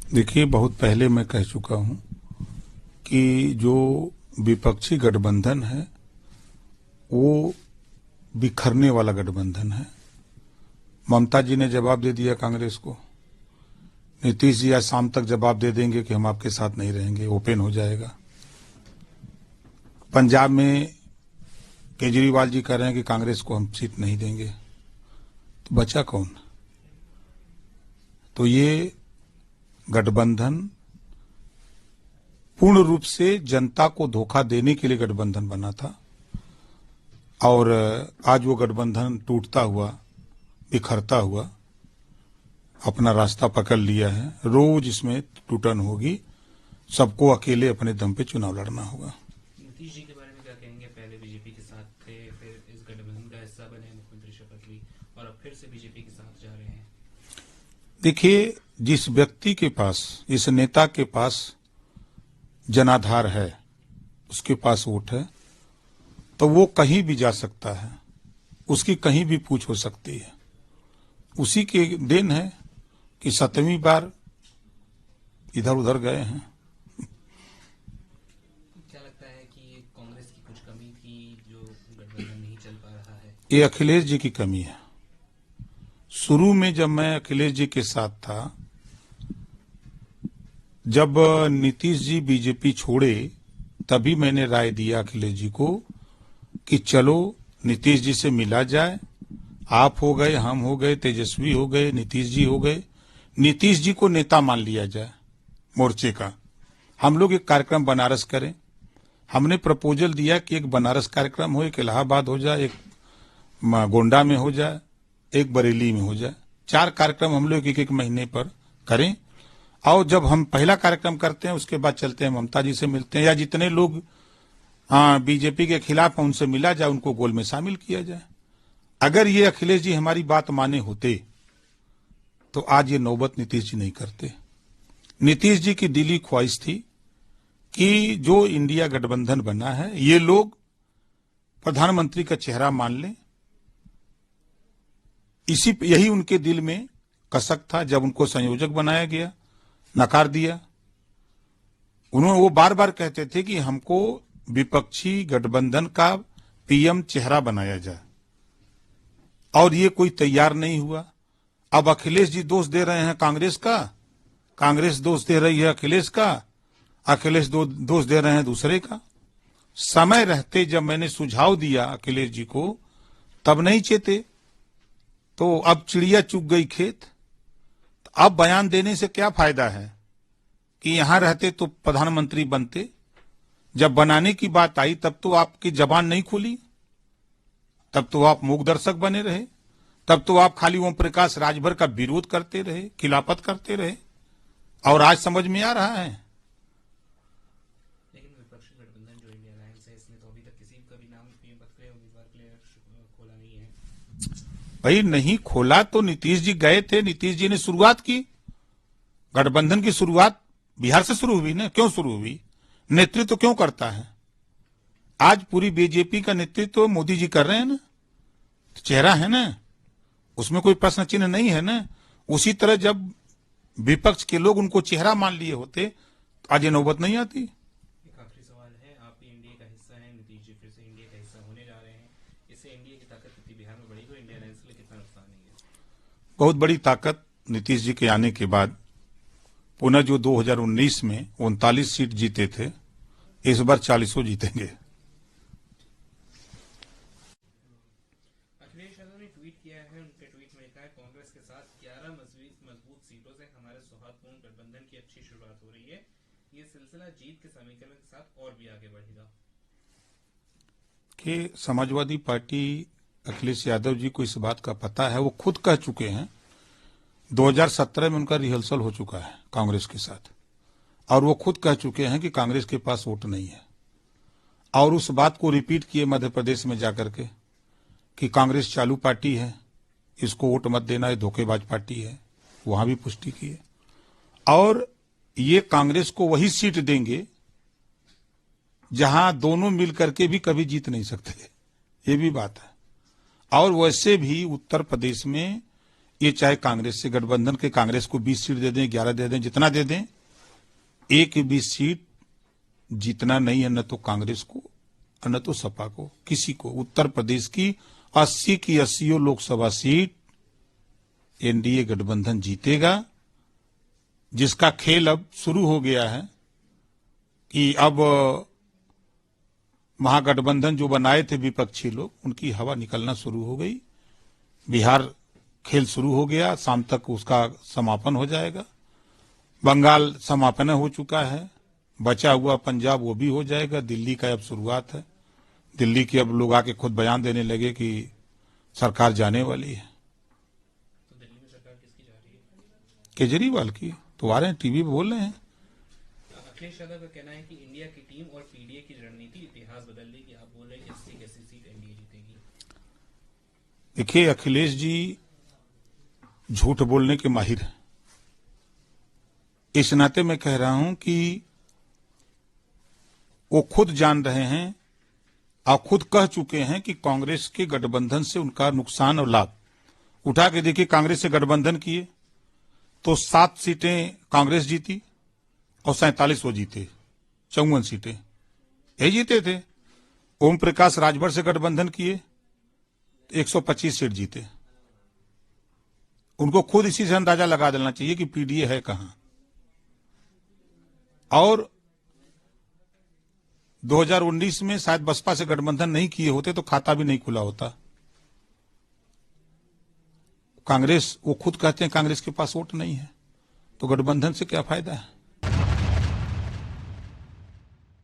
देखिए, बहुत पहले मैं कह चुका हूं कि जो विपक्षी गठबंधन है वो बिखरने वाला गठबंधन है। ममता जी ने जवाब दे दिया कांग्रेस को। नीतीश जी आज शाम तक जवाब दे देंगे कि हम आपके साथ नहीं रहेंगे, ओपन हो जाएगा। पंजाब में केजरीवाल जी कह रहे हैं कि कांग्रेस को हम सीट नहीं देंगे, तो बचा कौन? तो ये गठबंधन पूर्ण रूप से जनता को धोखा देने के लिए गठबंधन बना था और आज वो गठबंधन टूटता हुआ, बिखरता हुआ अपना रास्ता पकड़ लिया है। रोज इसमें टूटन होगी, सबको अकेले अपने दम पे चुनाव लड़ना होगा। नीतीश जी के बारे में क्या कहेंगे? पहले बीजेपी के साथ थे, फिर इस गठबंधन का हिस्सा बने, मुख्यमंत्री शपथ ली और अब फिर से बीजेपी के साथ जा रहे हैं। देखिए, जिस व्यक्ति के पास, इस नेता के पास जनाधार है, उसके पास वोट है, तो वो कहीं भी जा सकता है, उसकी कहीं भी पूछ हो सकती है। उसी के देन है कि 7वीं बार इधर उधर गए हैं। क्या लगता है कि कांग्रेस की कुछ कमी थी जो गठबंधन नहीं चल पा रहा है? ये अखिलेश जी की कमी है। शुरू में जब मैं अखिलेश जी के साथ था, जब नीतीश जी बीजेपी छोड़े, तभी मैंने राय दिया अखिलेश जी को कि चलो नीतीश जी से मिला जाए। आप हो गए, हम हो गए, तेजस्वी हो गए, नीतीश जी हो गए, नीतीश जी को नेता मान लिया जाए मोर्चे का। हम लोग एक कार्यक्रम बनारस करें। हमने प्रपोजल दिया कि एक बनारस कार्यक्रम हो, एक इलाहाबाद हो जाए, एक गोंडा में हो जाए, एक बरेली में हो जाए। 4 कार्यक्रम हम लोग एक महीने पर करें और जब हम पहला कार्यक्रम करते हैं उसके बाद चलते हैं ममता जी से मिलते हैं, या जितने लोग बीजेपी के खिलाफ हैं उनसे मिला जाए, उनको गोल में शामिल किया जाए। अगर ये अखिलेश जी हमारी बात माने होते तो आज ये नौबत नीतीश जी नहीं करते। नीतीश जी की दिली ख्वाहिश थी कि जो इंडिया गठबंधन बना है ये लोग प्रधानमंत्री का चेहरा मान लें। यही उनके दिल में कसक था। जब उनको संयोजक बनाया गया, नकार दिया। उन्होंने वो बार बार कहते थे कि हमको विपक्षी गठबंधन का पीएम चेहरा बनाया जाए, और ये कोई तैयार नहीं हुआ। अब अखिलेश जी दोष दे रहे हैं कांग्रेस का, कांग्रेस दोष दे रही है अखिलेश का, अखिलेश दोष दे रहे हैं दूसरे का। समय रहते जब मैंने सुझाव दिया अखिलेश जी को, तब नहीं चेते, तो अब चिड़िया चुग गई खेत। अब बयान देने से क्या फायदा है कि यहां रहते तो प्रधानमंत्री बनते। जब बनाने की बात आई तब तो आपकी जबान नहीं खुली, तब तो आप मूक दर्शक बने रहे, तब तो आप खाली ओम प्रकाश राजभर का विरोध करते रहे, खिलाफत करते रहे, और आज समझ में आ रहा है। लेकिन विपक्षी गठबंधन जो इंडिया अलायंस है, इसने तो अभी तक किसी का भी नाम पीएम पद के उम्मीदवार के लिए खोला नहीं है। भाई नहीं खोला तो नीतीश जी गए थे, नीतीश जी ने शुरुआत की। गठबंधन की शुरुआत बिहार से शुरू हुई ना। क्यों शुरू हुई? नेतृत्व तो क्यों करता है? आज पूरी बीजेपी का नेतृत्व मोदी जी कर रहे हैं ना, तो चेहरा है ना, उसमें कोई प्रश्न चिन्ह नहीं है ना। उसी तरह जब विपक्ष के लोग उनको चेहरा मान लिए होते तो आज ये नौबत नहीं आती। एक आखिरी सवाल है, आप भी एनडीए का हिस्सा हैं, नीतीश जी फिर से एनडीए का हिस्सा होने जा रहे हैं, इससे एनडीए की ताकत कितनी बिहार में बढ़ेगी, इंडिया अलायंस के लिए कितना नुकसान नहीं है? बहुत बड़ी ताकत नीतीश जी के आने के बाद। पुनः जो 2019 में 39 सीट जीते थे, इस बार 40 जीतेंगे। अखिलेश यादव ने ट्वीट किया है, उनके ट्वीट में लिखा है, कांग्रेस के साथ 11 मजबूत सीटों से हमारे सौहार्दपूर्ण गठबंधन की अच्छी शुरुआत हो रही है। ये सिलसिला जीत के समीकरण के साथ और भी आगे बढ़ेगा। कि समाजवादी पार्टी, अखिलेश यादव जी को इस बात का पता है, वो खुद कह चुके हैं। 2017 में उनका रिहर्सल हो चुका है कांग्रेस के साथ, और वो खुद कह चुके हैं कि कांग्रेस के पास वोट नहीं है, और उस बात को रिपीट किए मध्य प्रदेश में जाकर के कि कांग्रेस चालू पार्टी है, इसको वोट मत देना, ये धोखेबाज पार्टी है। वहां भी पुष्टि की है। और ये कांग्रेस को वही सीट देंगे जहां दोनों मिलकर के भी कभी जीत नहीं सकते, ये भी बात है। और वैसे भी उत्तर प्रदेश में ये चाहे कांग्रेस से गठबंधन के, कांग्रेस को 20 सीट दे दें, 11 दे दें, जितना दे दें, एक भी सीट जीतना नहीं है, न तो कांग्रेस को और न तो सपा को, किसी को। उत्तर प्रदेश की 80 की 80 लोकसभा सीट एनडीए गठबंधन जीतेगा, जिसका खेल अब शुरू हो गया है कि अब महागठबंधन जो बनाए थे विपक्षी लोग, उनकी हवा निकलना शुरू हो गई। बिहार खेल शुरू हो गया, शाम तक उसका समापन हो जाएगा। बंगाल समापन हो चुका है, बचा हुआ पंजाब वो भी हो जाएगा। दिल्ली का अब शुरुआत है। दिल्ली के अब लोग आके खुद बयान देने लगे कि सरकार जाने वाली है। तो दिल्ली में सरकार किसकी जा रही है? केजरीवाल की। तो आ रहे हैं, टीवी पे बोल रहे हैं। अखिलेश यादव का कहना है कि इंडिया की टीम और पीडीए की रणनीति इतिहास बदल देगी। आप बोल रहे हैं 80 की 80 सीट एनडीए जीतेगी। देखिए, अखिलेश जी झूठ बोलने के माहिर हैं। इस नाते मैं कह रहा हूं कि वो खुद जान रहे हैं और खुद कह चुके हैं कि कांग्रेस के गठबंधन से उनका नुकसान और लाभ उठा के देखिए। कांग्रेस से गठबंधन किए तो 7 सीटें कांग्रेस जीती और 47 वो जीते, 54 सीटें यही जीते थे। ओम प्रकाश राजभर से गठबंधन किए, 125 सीट जीते। उनको खुद इसी से अंदाजा लगा देना चाहिए कि पीडीए है कहां। और 2019 में शायद बसपा से गठबंधन नहीं किए होते तो खाता भी नहीं खुला होता। कांग्रेस, वो खुद कहते हैं कांग्रेस के पास वोट नहीं है, तो गठबंधन से क्या फायदा है।